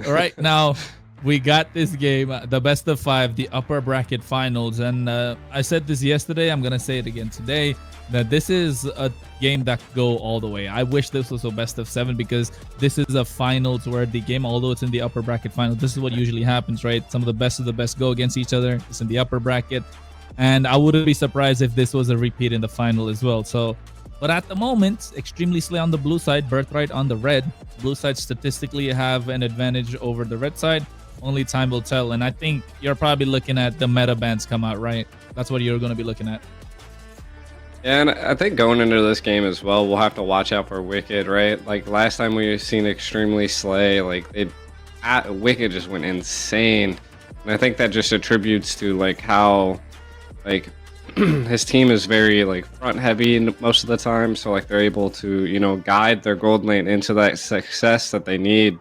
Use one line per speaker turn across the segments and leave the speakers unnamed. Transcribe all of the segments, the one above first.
right now, we got this game, the best of 5, the upper bracket finals. And I said this yesterday, I'm going to say it again today, that this is a game that could go all the way. I wish this was a best of 7 because this is a finals where the game, although it's in the upper bracket final, this is what usually happens, right? Some of the best go against each other. It's in the upper bracket. And I wouldn't be surprised if this was a repeat in the final as well. So, but at the moment, Extremely Slay on the blue side, Birthright on the red. Blue side statistically have an advantage over the red side. Only time will tell. And I think you're probably looking at the meta bans come out, right? That's what you're going to be looking at.
Yeah, and I think going into this game as well, we'll have to watch out for Wicked, right? Like last time we seen Extremely Slay, like Wicked just went insane. And I think that just attributes to like how like his team is very like front heavy most of the time. So like they're able to, you know, guide their gold lane into that success that they need.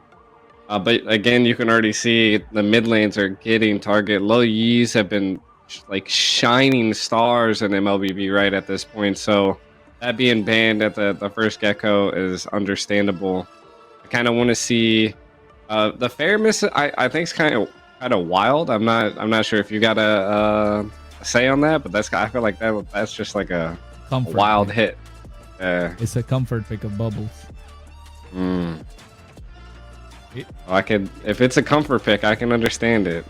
But again, you can already see the mid lanes are getting target. Low Yis have been like shining stars in MLBB right at this point. So that being banned at the first Gecko is understandable. I kind of want to see the fairness. I think it's kind of wild. I'm not sure if you got a say on that, but I feel like that's just like a wild pick. Hit.
It's a comfort pick of Bubbles.
If it's a comfort pick, I can understand it.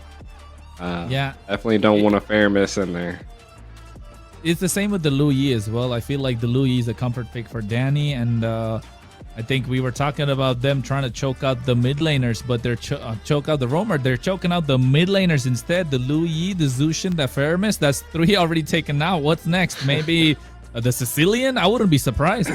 Yeah,
definitely don't want a fair miss in there.
It's the same with the Lu Yi as well. I feel like the Lu Yi is a comfort pick for Danny, and I think we were talking about them trying to choke out the mid laners, but they're choke out the roamer. They're choking out the mid laners instead. The Lu Yi, the Zushin, the Faramis. That's 3 already taken out. What's next? Maybe the Sicilian? I wouldn't be surprised.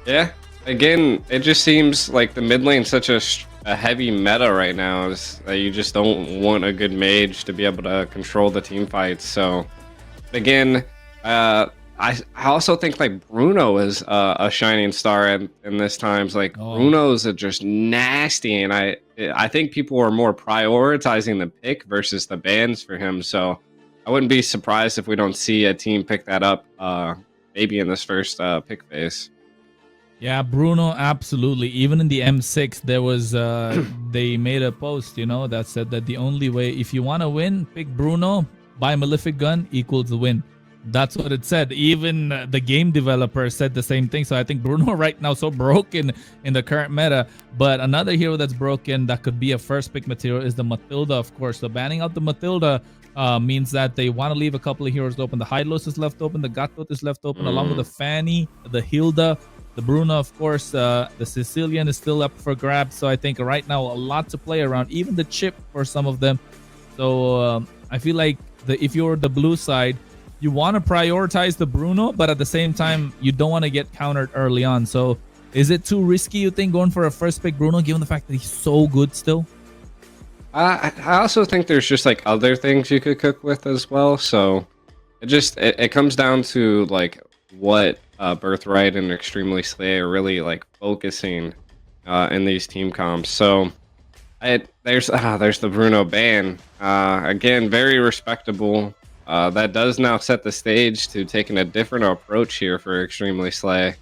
Yeah. Again, it just seems like the mid lane's such a heavy meta right now. Is that you just don't want a good mage to be able to control the team fights. So, again, I also think like Bruno is a shining star in this times. Like Bruno's just nasty, and I think people are more prioritizing the pick versus the bans for him. So I wouldn't be surprised if we don't see a team pick that up maybe in this first pick phase.
Yeah, Bruno, absolutely. Even in the M6, there was they made a post, you know, that said that the only way, if you want to win, pick Bruno, buy Malefic Gun equals the win. That's what it said. Even the game developer said the same thing. So I think Bruno right now so broken in the current meta. But another hero that's broken that could be a first pick material is the Matilda, of course. So banning out the Matilda means that they want to leave a couple of heroes open. The Hylos is left open. The Gatot is left open, along with the Fanny, the Hilda. The Bruno, of course, the Sicilian is still up for grabs. So I think right now a lot to play around, even the chip for some of them. So I feel like if you're the blue side, you want to prioritize the Bruno, but at the same time, you don't want to get countered early on. So is it too risky, you think, going for a first pick Bruno, given the fact that he's so good still?
I also think there's just like other things you could cook with as well. So it comes down to like what Birthright and Extremely Slay are really like focusing in these team comps. So there's the Bruno ban. Again, very respectable. That does now set the stage to taking a different approach here for Extremely Slay.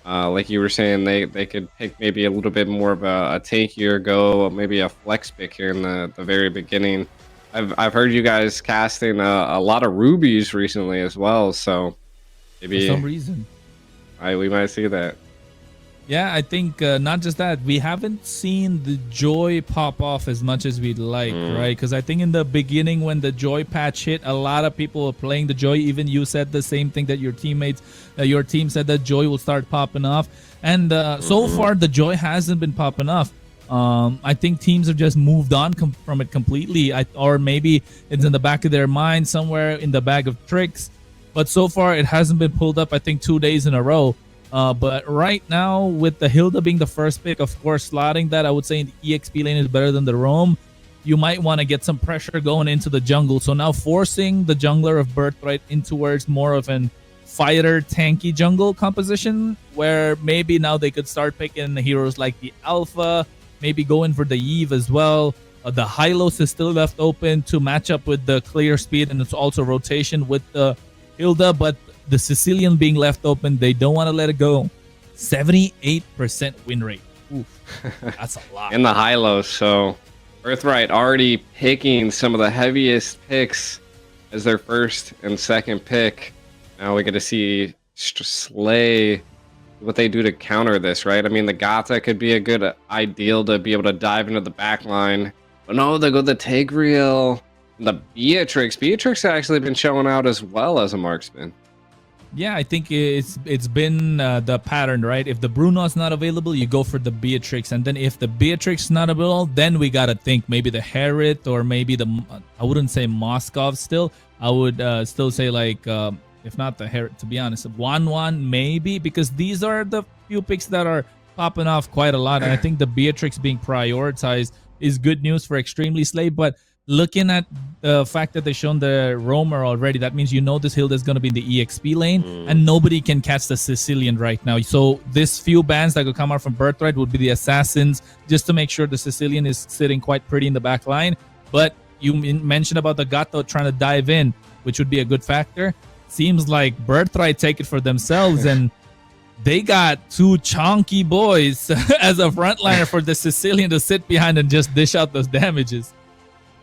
Like you were saying, they could pick maybe a little bit more of a tankier go, maybe a flex pick here in the very beginning. I've heard you guys casting a lot of rubies recently as well, so maybe
for some reason
we might see that.
Yeah, I think not just that, we haven't seen the Joy pop off as much as we'd like, right? Because I think in the beginning when the Joy patch hit, a lot of people were playing the Joy. Even you said the same thing, that your team said that Joy will start popping off. And so far, the Joy hasn't been popping off. I think teams have just moved on from it completely. Or maybe it's in the back of their mind, somewhere in the bag of tricks. But so far, it hasn't been pulled up, I think, 2 days in a row. But right now, with the Hilda being the first pick, of course, slotting that, I would say in the EXP lane is better than the roam. You might want to get some pressure going into the jungle. So now forcing the jungler of Birthright in towards more of an fighter, tanky jungle composition, where maybe now they could start picking the heroes like the Alpha, maybe go in for the Eve as well. The Hylos is still left open to match up with the clear speed, and it's also rotation with the Hilda, but the Sicilian being left open, they don't want to let it go. 78% win rate. Oof, that's a lot.
in the high-low. So Birthright already picking some of the heaviest picks as their first and second pick. Now we get to see Slay, what they do to counter this, right? I mean, the Gata could be a good ideal to be able to dive into the back line. But no, they go the Tigreal. The Beatrix. Beatrix has actually been showing out as well as a marksman.
Yeah, I think it's been the pattern, right? If the Bruno's not available, you go for the Beatrix, and then if the Beatrix not available, then we gotta think maybe the Harriet or maybe the, I wouldn't say Moskov still. I would still say like if not the Harriet, to be honest, 1-1 maybe, because these are the few picks that are popping off quite a lot, and I think the Beatrix being prioritized is good news for Extremely Slay. But looking at the fact that they've shown the Roamer already, that means this Hilda is going to be in the EXP lane, and nobody can catch the Sicilian right now. So this few bans that could come out from Birthright would be the Assassins, just to make sure the Sicilian is sitting quite pretty in the back line. But you mentioned about the Gato trying to dive in, which would be a good factor. Seems like Birthright take it for themselves, and they got two chunky boys as a frontliner for the Sicilian to sit behind and just dish out those damages.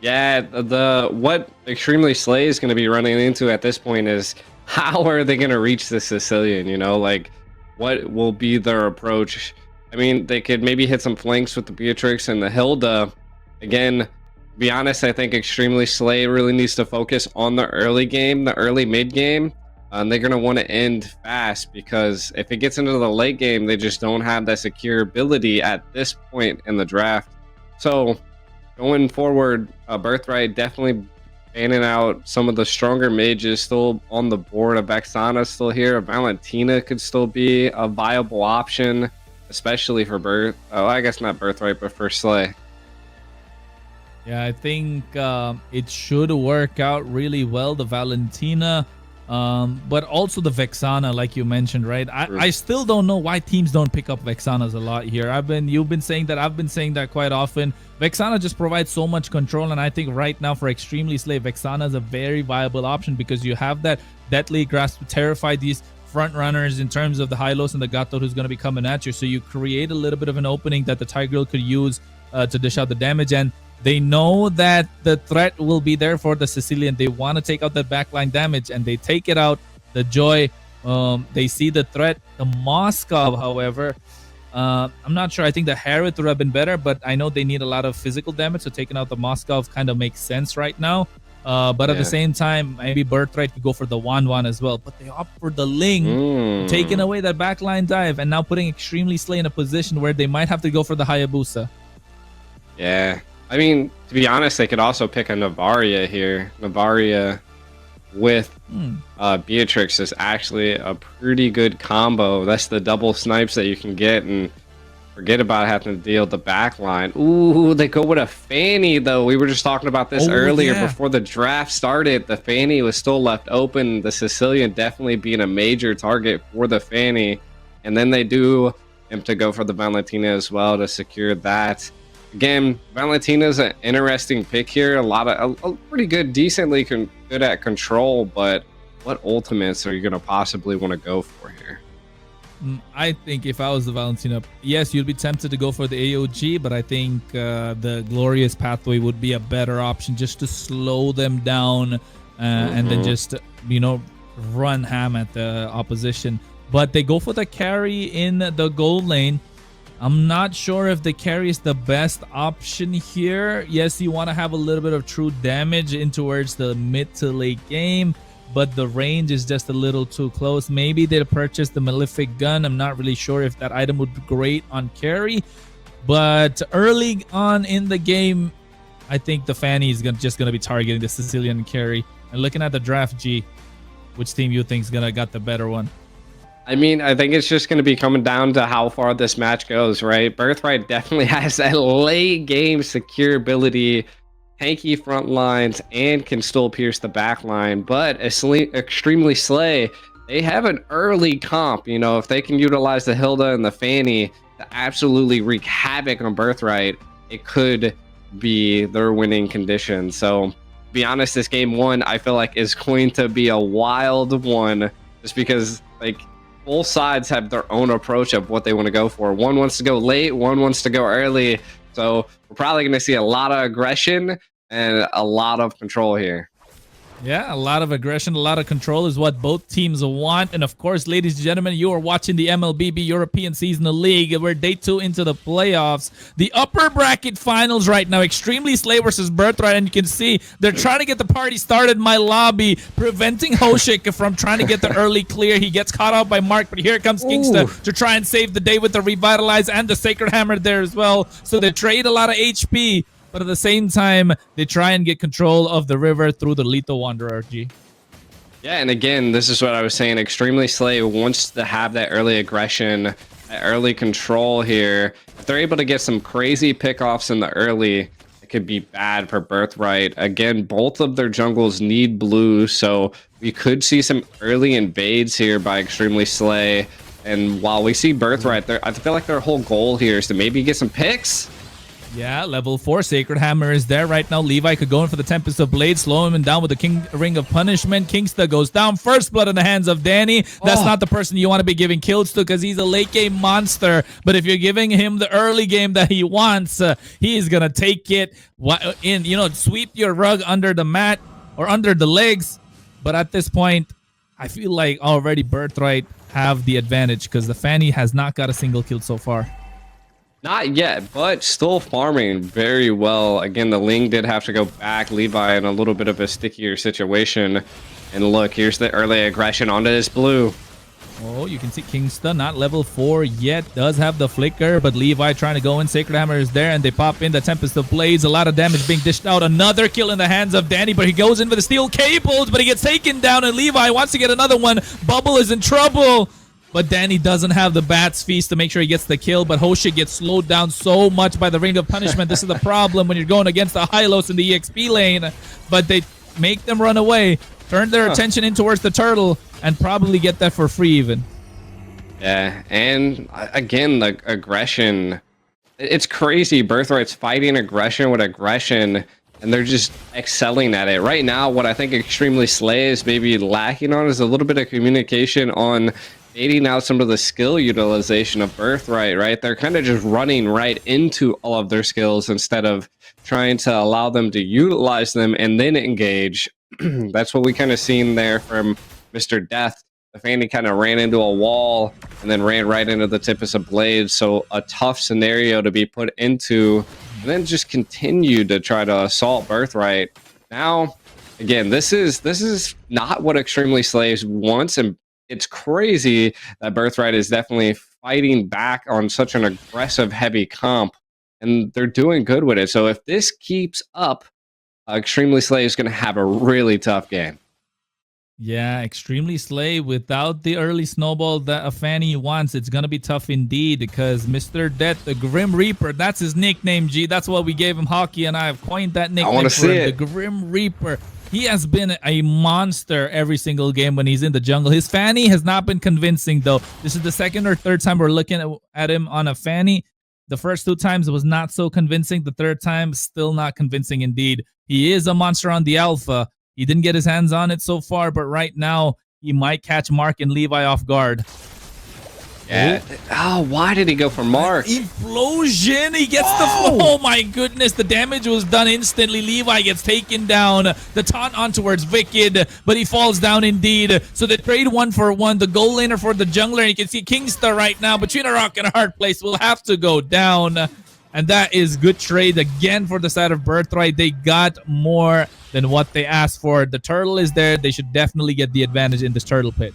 Yeah, what Extremely Slay is going to be running into at this point is how are they going to reach the Sicilian, you know? Like, what will be their approach? I mean, they could maybe hit some flanks with the Beatrix and the Hilda. Again, to be honest, I think Extremely Slay really needs to focus on the early game, the early mid game. They're going to want to end fast, because if it gets into the late game, they just don't have that secure ability at this point in the draft. So going forward, Birthright definitely banning out some of the stronger mages still on the board. A Vexana still here. A Valentina could still be a viable option, especially for I guess not Birthright, but for Slay.
Yeah, I think it should work out really well, the Valentina. But also the Vexana, like you mentioned, right? I still don't know why teams don't pick up Vexanas a lot here. You've been saying that, I've been saying that quite often. Vexana just provides so much control, and I think right now for Extremely Slay, Vexana is a very viable option, because you have that deadly grasp to terrify these front runners in terms of the Hylos and the Gato who's going to be coming at you. So you create a little bit of an opening that the Tigreal could use to dish out the damage, and they know that the threat will be there for the Sicilian. They want to take out that backline damage, and they take it out. The Joy, they see the threat. The Moskov, however, I'm not sure. I think the Harriet would have been better, but I know they need a lot of physical damage, so taking out the Moskov kind of makes sense right now. But at the same time, maybe Birthright could go for the 1-1 as well. But they opt for the Ling, taking away that backline dive, and now putting Extremely Slay in a position where they might have to go for the Hayabusa.
Yeah. I mean, to be honest, they could also pick a Navaria here. Navaria with Beatrix is actually a pretty good combo. That's the double snipes that you can get, and forget about having to deal with the back line. Ooh, they go with a Fanny, though. We were just talking about this earlier before the draft started. The Fanny was still left open. The Sicilian definitely being a major target for the Fanny. And then they do attempt to go for the Valentina as well to secure that. Again, Valentina's an interesting pick here. A pretty good, decently good at control, but what ultimates are you going to possibly want to go for here?
I think if I was the Valentina, yes, you'd be tempted to go for the AOG, but I think the Glorious Pathway would be a better option, just to slow them down and then just, run ham at the opposition. But they go for the carry in the gold lane. I'm not sure if the carry is the best option here. Yes, you want to have a little bit of true damage in towards the mid to late game, but the range is just a little too close. Maybe they'll purchase the Malefic Gun. I'm not really sure if that item would be great on carry, but early on in the game, I think the Fanny is just going to be targeting the Sicilian carry. And looking at the draft, G, which team you think is going to got the better one?
I mean, I think it's just going to be coming down to how far this match goes, right? Birthright definitely has that late game secure ability, tanky front lines, and can still pierce the back line. But Extremely Slay, they have an early comp. If they can utilize the Hilda and the Fanny to absolutely wreak havoc on Birthright, it could be their winning condition. So, to be honest, this game one, I feel like, is going to be a wild one, just because, both sides have their own approach of what they want to go for. One wants to go late, one wants to go early. So we're probably going to see a lot of aggression and a lot of control here.
Yeah, a lot of aggression, a lot of control is what both teams want. And of course, ladies and gentlemen, you are watching the MLBB European Seasonal League. We're day 2 into the playoffs. The upper bracket finals right now, Extremely Slay versus Birthright. And you can see they're trying to get the party started in my lobby, preventing Hoshik from trying to get the early clear. He gets caught out by Mark, but here comes Kingsta to try and save the day with the Revitalize and the Sacred Hammer there as well. So they trade a lot of HP. But at the same time, they try and get control of the river through the Lethal Wanderer, G.
Yeah, and again, this is what I was saying. Extremely Slay wants to have that early aggression, that early control here. If they're able to get some crazy pickoffs in the early, it could be bad for Birthright. Again, both of their jungles need blue, so we could see some early invades here by Extremely Slay. And while we see Birthright, I feel like their whole goal here is to maybe get some picks.
Yeah, level 4 Sacred Hammer is there right now. Levi could go in for the Tempest of Blades, slow him down with the King Ring of Punishment. Kingsta goes down. First blood in the hands of Danny. That's not the person you want to be giving kills to because he's a late game monster. But if you're giving him the early game that he wants, he is going to take it in, sweep your rug under the mat or under the legs. But at this point, I feel like already Birthright have the advantage because the Fanny has not got a single kill so far.
Not yet, but still farming very well. Again, the Ling did have to go back. Levi in a little bit of a stickier situation. And look, here's the early aggression onto this blue.
Oh, you can see Kingsta not level 4 yet. Does have the flicker, but Levi trying to go in. Sacred Hammer is there, and they pop in the Tempest of Blades. A lot of damage being dished out. Another kill in the hands of Danny, but he goes in for the steel cables, but he gets taken down, and Levi wants to get another one. Bubble is in trouble. But Danny doesn't have the Bat's Feast to make sure he gets the kill. But Hoshik gets slowed down so much by the Ring of Punishment. This is the problem when you're going against the Hylos in the EXP lane. But they make them run away, turn their attention in towards the turtle, and probably get that for free even.
Yeah, and again, the aggression. It's crazy. Birthright's fighting aggression with aggression, and they're just excelling at it. Right now, what I think Extremely Slay is maybe lacking on is a little bit of communication on fading out some of the skill utilization of Birthright, right? They're kind of just running right into all of their skills instead of trying to allow them to utilize them and then engage. That's what we kind of seen there from Mr. Death. The Fanny kind of ran into a wall and then ran right into the Tempest of Blades. So a tough scenario to be put into, and then just continue to try to assault Birthright. Now, again, this is not what Extremely Slaves wants, and it's crazy that Birthright is definitely fighting back on such an aggressive, heavy comp, and they're doing good with it. So if this keeps up, Extremely Slay is going to have a really tough game.
Yeah, Extremely Slay without the early snowball that a Fanny wants, it's going to be tough indeed because Mr. Death, the Grim Reaper, that's his nickname, G. That's what we gave him. Hockey and I have coined that nickname.
I want to see it.
The Grim Reaper. He has been a monster every single game when he's in the jungle. His Fanny has not been convincing, though. This is the second or third time we're looking at him on a Fanny. The first 2 times it was not so convincing. The third time, still not convincing indeed. He is a monster on the alpha. He didn't get his hands on it so far, but right now, he might catch Mark and Levi off guard.
Yeah. Oh, why did he go for Mark?
Implosion. He gets the... Oh, my goodness. The damage was done instantly. Levi gets taken down. The taunt on towards Wicked, but he falls down indeed. So they trade 1-for-1. The goal laner for the jungler. And you can see Kingsta right now between a rock and a hard place will have to go down. And that is good trade again for the side of Birthright. They got more than what they asked for. The turtle is there. They should definitely get the advantage in this turtle pit.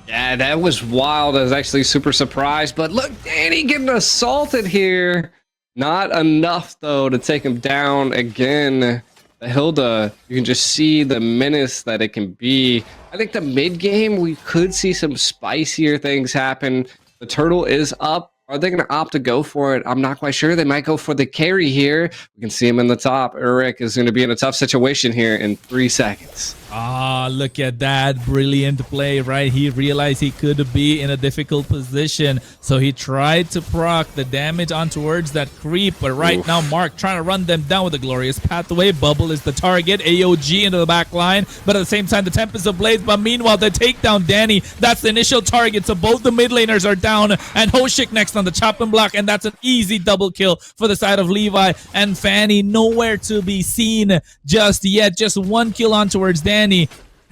Yeah, that was wild. I was actually super surprised. But look, Danny getting assaulted here. Not enough, though, to take him down again. The Hilda, you can just see the menace that it can be. I think the mid game, we could see some spicier things happen. The turtle is up. Are they going to opt to go for it? I'm not quite sure. They might go for the carry here. We can see him in the top. Eric is going to be in a tough situation here in 3 seconds.
Ah, look at that. Brilliant play, right? He realized he could be in a difficult position, so he tried to proc the damage on towards that creep. But right now, Mark trying to run them down with a glorious pathway. Bubble is the target. AOG into the back line, but at the same time, the Tempest of Blades. But meanwhile, they take down Danny. That's the initial target, so both the mid laners are down. And Hoshik next on the chopping block, and that's an easy double kill for the side of Levi. And Fanny nowhere to be seen just yet. Just one kill on towards Danny.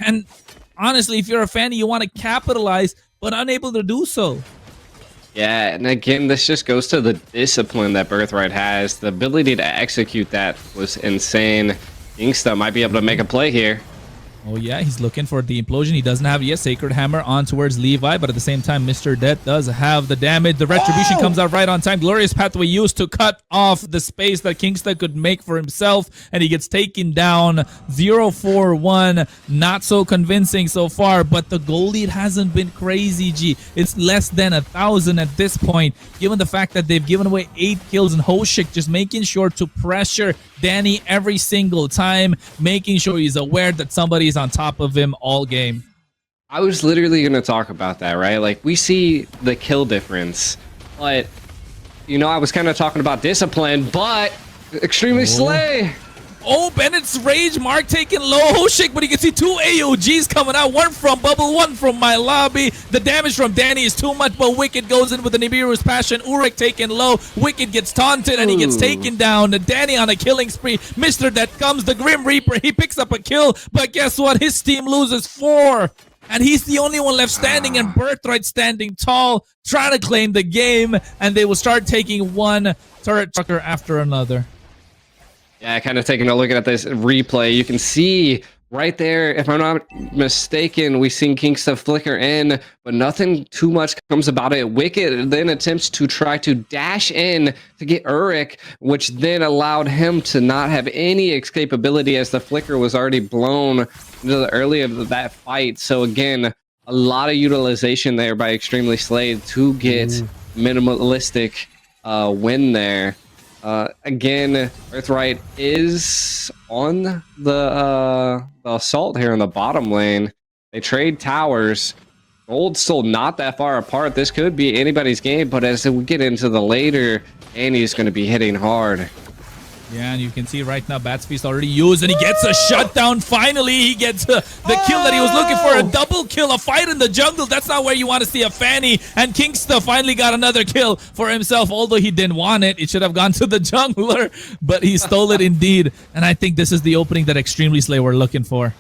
And honestly, if you're a Fanny, you want to capitalize, but unable to do so.
Yeah, and again, this just goes to the discipline that Birthright has. The ability to execute that was insane. Inksta might be able to make a play here.
Oh yeah, he's looking for the implosion. He doesn't have yet. Sacred Hammer on towards Levi, but at the same time, Mr. Death does have the damage. The Retribution comes out right on time. Glorious Pathway used to cut off the space that Kingston could make for himself, and he gets taken down. 0-4-1. Not so convincing so far, but the goal lead hasn't been crazy, G. It's less than 1,000 at this point, given the fact that they've given away 8 kills, and Hoshik just making sure to pressure Danny every single time, making sure he's aware that somebody's on top of him all game.
I was literally going to talk about that, right? Like, we see the kill difference, but, you know, I was kind of talking about discipline, but extremely slay.
Oh, Bennett's Rage, Mark taking low. Hoshik, but you can see 2 AOGs coming out. One from Bubble, one from My Lobby. The damage from Danny is too much, but Wicked goes in with the Nibiru's Passion. Urek taken low. Wicked gets taunted, and he gets taken down. Danny on a killing spree. Mr. That comes the Grim Reaper. He picks up a kill, but guess what? His team loses 4. And he's the only one left standing, and Birthright standing tall, trying to claim the game, and they will start taking one turret trucker after another.
Yeah, kind of taking a look at this replay, you can see right there, if I'm not mistaken, we've seen Kingston flicker in, but nothing too much comes about it. Wicked then attempts to try to dash in to get Urek, which then allowed him to not have any escapability as the flicker was already blown into the early of that fight. So again, a lot of utilization there by Extremely Slayed to get minimalistic win there. Again, Birthright is on the assault here in the bottom lane. They trade towers. Gold's still not that far apart. This could be anybody's game, but as we get into the later, Andy's going to be hitting hard.
Yeah, and you can see right now Bat's Feast already used, and he gets a shutdown. Finally, he gets the kill that he was looking for, a double kill, a fight in the jungle. That's not where you want to see a Fanny, and Kingsta finally got another kill for himself, although he didn't want it. It should have gone to the jungler, but he stole it indeed, and I think this is the opening that Extremely Slay were looking for.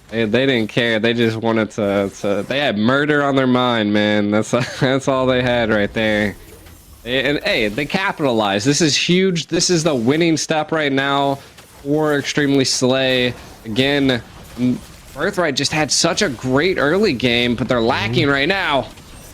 They didn't care. They just wanted to they had murder on their mind, man. That's all they had right there. And hey, they capitalized. This is huge. This is the winning step right now for Extremely Slay. Again, Birthright just had such a great early game, but they're lacking right now.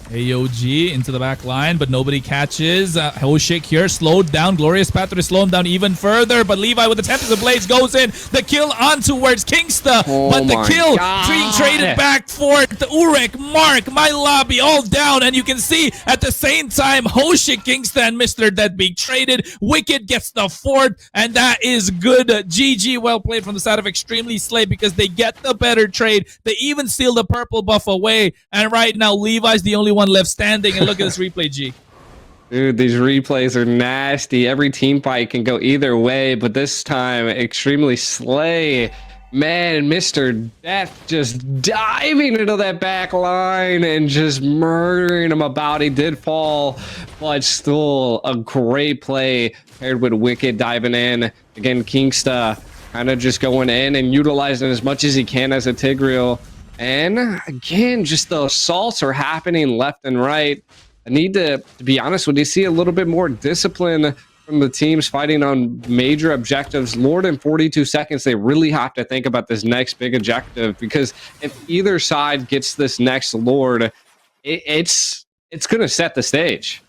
AOG into the back line, but nobody catches. Hoshik here slowed down. Glorious Pathway to slow him down even further, but Levi with the Tempest of Blades goes in. The kill on towards Kingsta, but the kill being traded back for the Urek, Mark, My Lobby, all down, and you can see at the same time Hoshik, Kingsta, and Mr. Dead being traded. Wicked gets the fort, and that is good. GG, well played from the side of Extremely Slay because they get the better trade. They even steal the purple buff away, and right now Levi's the only one left standing, and look at this replay, G.
Dude, these replays are nasty. Every team fight can go either way, but this time, Extremely Slay, man, Mr. Death just diving into that back line and just murdering him about. He did fall, but still a great play paired with Wicked diving in. Again, Kingsta kind of just going in and utilizing as much as he can as a Tigreal. And again, just the assaults are happening left and right. I need to be honest with you, see a little bit more discipline from the teams fighting on major objectives. Lord, in 42 seconds, they really have to think about this next big objective, because if either side gets this next Lord, it's going to set the stage.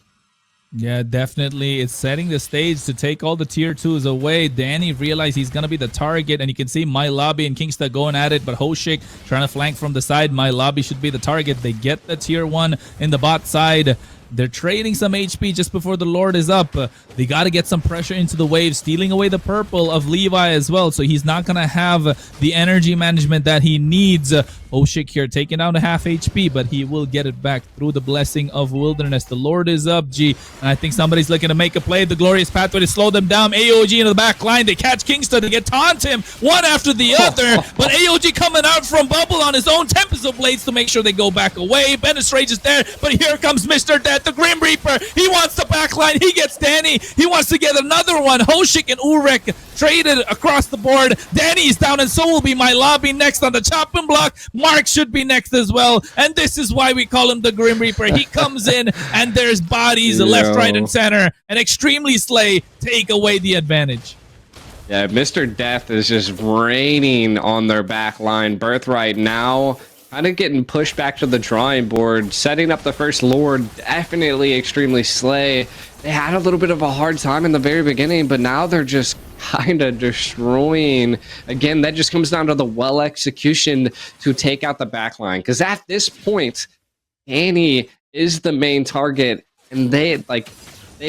Yeah, definitely. It's setting the stage to take all the tier 2s away. Danny realized he's going to be the target, and you can see My Lobby and Kingsta going at it, but Hoshik trying to flank from the side. My Lobby should be the target. They get the tier 1 in the bot side, They're trading some HP just before the Lord is up. They got to get some pressure into the wave, stealing away the purple of Levi as well. So he's not going to have the energy management that he needs. Oshik here taking down to half HP, but he will get it back through the blessing of Wilderness. The Lord is up, G. And I think somebody's looking to make a play. The glorious pathway to slow them down. AOG into the back line. They catch Kingston to get taunt him one after the other. But AOG coming out from Bubble on his own. Tempest of Blades to make sure they go back away. Bennett Rage is there, but here comes Mr. Death, the Grim Reaper. He wants the back line. He gets Danny. He wants to get another one. Hoshik and Urek traded across the board. Danny is down, and so will be my lobby next on the chopping block. Mark should be next as well, and this is why we call him the Grim Reaper. He comes in, and there's bodies left, right, and center, and Extremely Slay take away the advantage.
Yeah, Mr. Death is just raining on their back line. Birthright now kind of getting pushed back to the drawing board, setting up the first Lord. Definitely Extremely Slay. They had a little bit of a hard time in the very beginning, but now they're just kind of destroying. Again, that just comes down to the well execution to take out the back line, because at this point, Danny is the main target, and they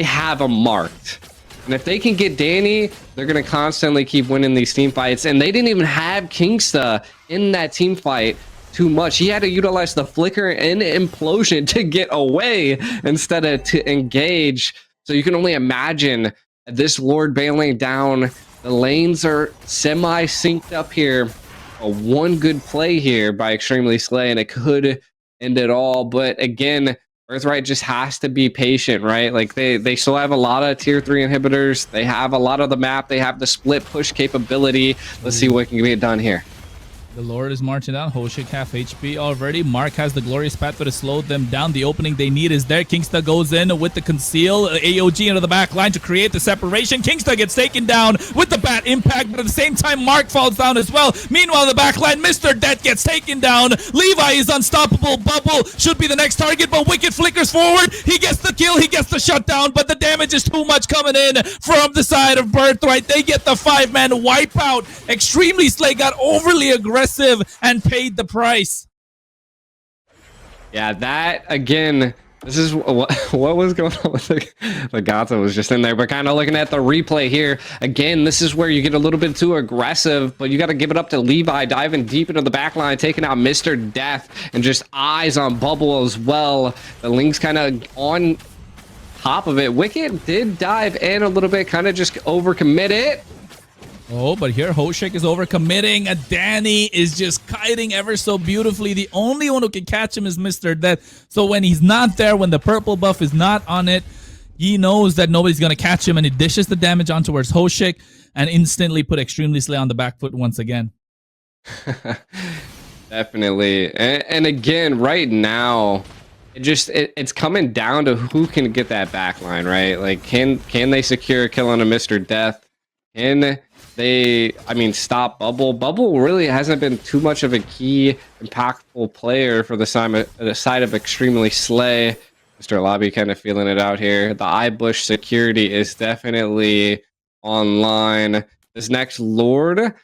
have him marked. And if they can get Danny, they're going to constantly keep winning these team fights. And they didn't even have Kingsta in that team fight too much. He had to utilize the flicker and implosion to get away instead of to engage. So you can only imagine this Lord bailing down. The lanes are semi-synced up here. One good play here by Extremely Slay, and it could end it all. But again, Birthright just has to be patient, right? Like they still have a lot of tier 3 inhibitors. They have a lot of the map. They have the split push capability. Let's see what can get done here.
The Lord is marching down. Hoshik half HP already. Mark has the glorious pathway to slow them down. The opening they need is there. Kingsta goes in with the conceal. AOG into the back line to create the separation. Kingsta gets taken down with the bat impact, but at the same time, Mark falls down as well. Meanwhile, the back line, Mr. Death gets taken down. Levi is unstoppable. Bubble should be the next target, but Wicked flickers forward. He gets the kill. He gets the shutdown, but the damage is too much coming in from the side of Birthright. They get the 5-man wipeout. Extremely Slay got overly aggressive and paid the price.
Yeah, that again, this is what was going on with the Gata was just in there. But kind of looking at the replay here again, this is where you get a little bit too aggressive, but you got to give it up to Levi, diving deep into the back line, taking out Mr. Death, and just eyes on Bubble as well. The Link's kind of on top of it. Wicked did dive in a little bit, kind of just overcommit it.
Oh, but here Hoshik is overcommitting. Danny is just kiting ever so beautifully. The only one who can catch him is Mr. Death. So when he's not there, when the purple buff is not on it, he knows that nobody's going to catch him, and he dishes the damage on towards Hoshik and instantly put Extremely Slay on the back foot once again.
Definitely. And again, right now, it's coming down to who can get that back line, right? Like, can they secure a kill on a Mr. Death? Can they, stop Bubble? Bubble really hasn't been too much of a key, impactful player for the side of Extremely Slay. Mr. Lobby kind of feeling it out here. The eyebush security is definitely online. This next Lord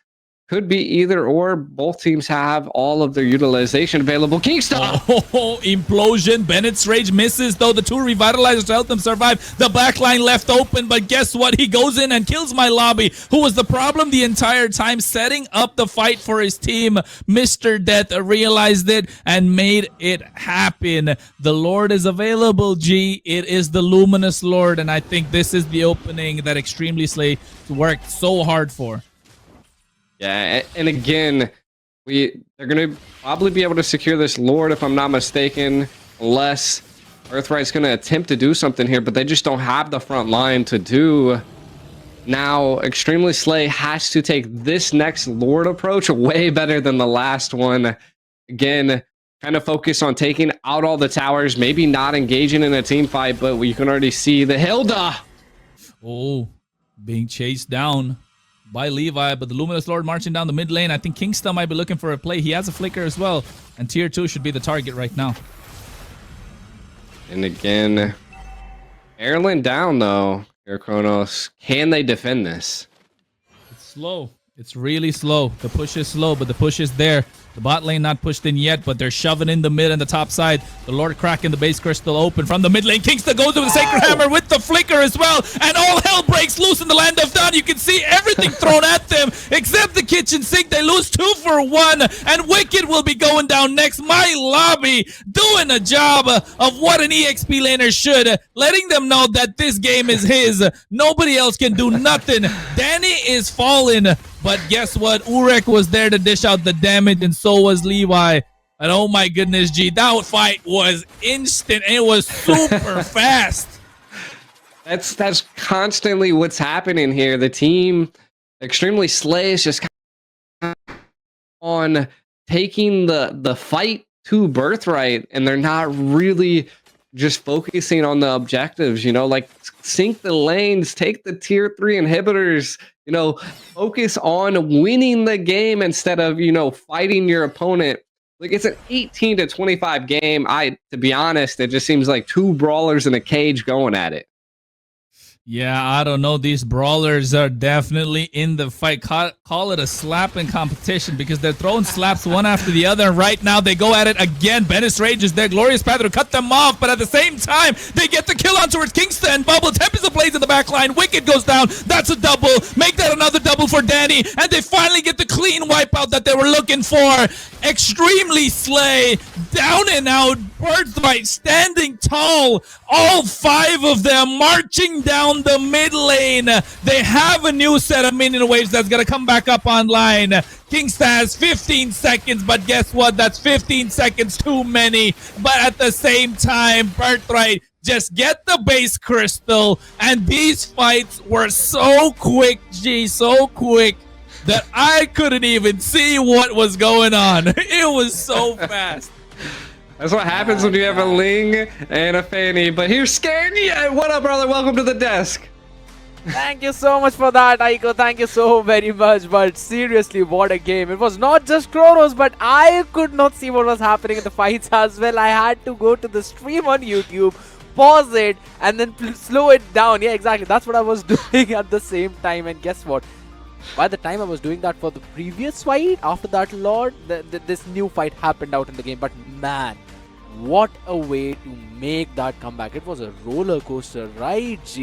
could be either or. Both teams have all of their utilization available. Kingsta!
Oh, implosion. Bennett's Rage misses, though. The two revitalizers to help them survive. The back line left open, but guess what? He goes in and kills my lobby, who was the problem the entire time, setting up the fight for his team. Mr. Death realized it and made it happen. The Lord is available, G. It is the Luminous Lord, and I think this is the opening that Extremely Slay worked so hard for.
Yeah, and again, they're going to probably be able to secure this Lord, if I'm not mistaken, unless Birthright's going to attempt to do something here, but they just don't have the front line to do. Now, Extremely Slay has to take this next Lord approach way better than the last one. Again, kind of focus on taking out all the towers, maybe not engaging in a team fight, but you can already see the Hilda.
Oh, being chased down by Levi, but the Luminous Lord marching down the mid lane. I think Kingsta might be looking for a play. He has a flicker as well, and tier 2 should be the target right now.
And again, Erlen down though. Here, Kronos. Can they defend this?
It's slow. It's really slow. The push is slow, but the push is there. The bot lane not pushed in yet, but they're shoving in the mid and the top side. The Lord cracking the base crystal open from the mid lane. Kingston goes to the Sacred Hammer with the flicker as well. And all hell breaks loose in the land of Dawn. You can see everything thrown at them except the kitchen sink. They lose 2 for 1. And Wicked will be going down next. My Lobby doing a job of what an EXP laner should. Letting them know that this game is his. Nobody else can do nothing. Danny is falling. But guess what? Urek was there to dish out the damage, and so was Levi. And oh my goodness, G, that fight was instant. It was super fast.
That's constantly what's happening here. The team, Extremely Slay, is just on taking the fight to Birthright, and they're not really just focusing on the objectives, you know, like sync the lanes, take the tier 3 inhibitors, you know, focus on winning the game instead of, you know, fighting your opponent. Like, it's an 18 to 25 game. To be honest, it just seems like 2 brawlers in a cage going at it.
Yeah, I don't know. These brawlers are definitely in the fight. Call it a slapping competition because they're throwing slaps one after the other. And right now, they go at it again. Bennis Rage is there. Glorious Panther to cut them off. But at the same time, they get the kill on towards Kingston. Bubble. Tempest plays in the back line. Wicked goes down. That's a double. Make that another double for Danny. And they finally get the clean wipeout that they were looking for. Extremely Slay. Down and out. Birthright standing tall. All 5 of them marching down the mid lane. They have a new set of minion waves that's gonna come back up online. Kingston has 15 seconds, but guess what? That's 15 seconds too many. But at the same time, Birthright just get the base crystal, and these fights were so quick, G, so quick that I couldn't even see what was going on. It was so fast.
That's what happens when you have a Ling and a Fanny. But here's Scared. Yeah, what up, brother? Welcome to the desk.
Thank you so much for that, Aiko. Thank you so very much. But seriously, what a game. It was not just Kronos, but I could not see what was happening in the fights as well. I had to go to the stream on YouTube, pause it, and then slow it down. Yeah, exactly. That's what I was doing at the same time. And guess what? By the time I was doing that for the previous fight, after that, Lord, this new fight happened out in the game. But man, what a way to make that comeback. It was a roller coaster, right?